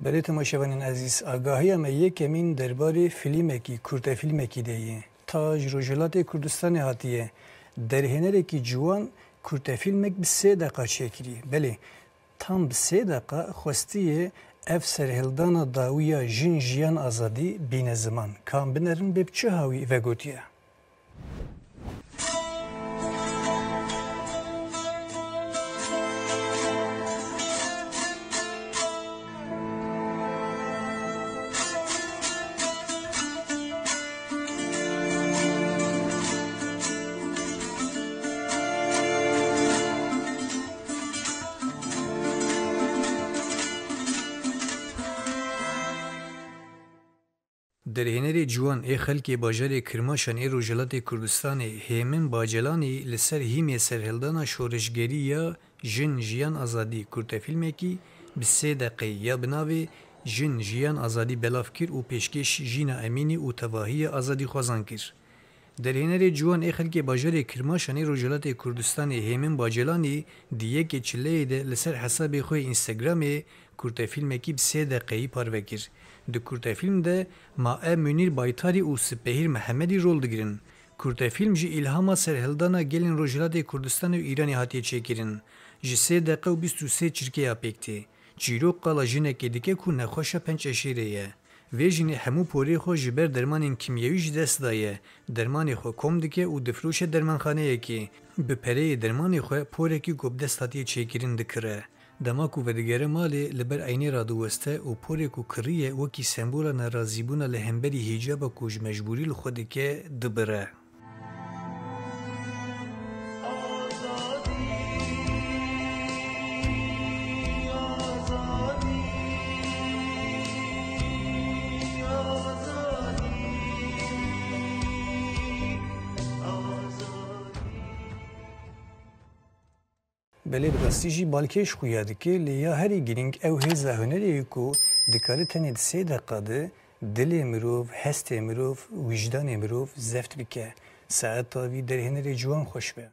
بله تماشاوانین عزیز آگاهی اما یکمین درباره فیلمکی کرد فیلمکی دیه تاج روجلات کردستان هاتیه درهنره کی جوان کرد فیلمک به 3 دقیقه چکری بله tam 3 دقیقه خوستیه اف سرهلدانا داویا جن جیان آزادی بین زمان کام بنرن به چه هاوی و گوتیه درهنری جوان ای خلکی باجر کرماشان ای روجلات کردستان هیمن باجلانی لسر هیمی سرهلدانا شورشگری یا جن جیان آزادی کرد فیلمی کی به 3 دقیقه یا بناوی جن جیان آزادی بلافکر و پیشکش جینا امینی و تواهی آزادی خوازان کر. درهنری جوان ای خلکی باجر کرماشان ای روجلات کردستان هیمن باجلانی دیه که چله ده لسر حساب خوی اینستاگرامی کرد فیلمی کی به 3 دقیقه پاروکر. د کرد فیلم ده ما منیر بایتاری و سپهیر محمدی رول دگیرن. کرد فیلم جی الهاما سرهلدانا گلین روجلات کردستان و ایرانی هاتیه چکرین. جی 3 دقیقه و 23 چرکه اپیکتی. جیرو قالا جنه که دیگه که نخوشه 5 اشیره وی جنی همو پوری خو جبر درمان کیمیایی دست دایه. درمان خو کم دیگه و دفروش درمان خانه یکی. به پره درمان خو پوری که گوب دست هاتیه چکرین دکره. دماغ و دیگر مالی لبر عینی را دوسته و پوری کو کریه و کی سمبولا نرازیبون لهمبری هیجاب کوج مجبوری لخودی که دبره. بله برستیجی بالکش خویاده که لیا هری گرینگ او هزا هنری کو دکاره تنید 3 دقیقه دل مروف، هست مروف، وجدان مروف زفت بکه ساعت تاوی در هنری جوان خوش به.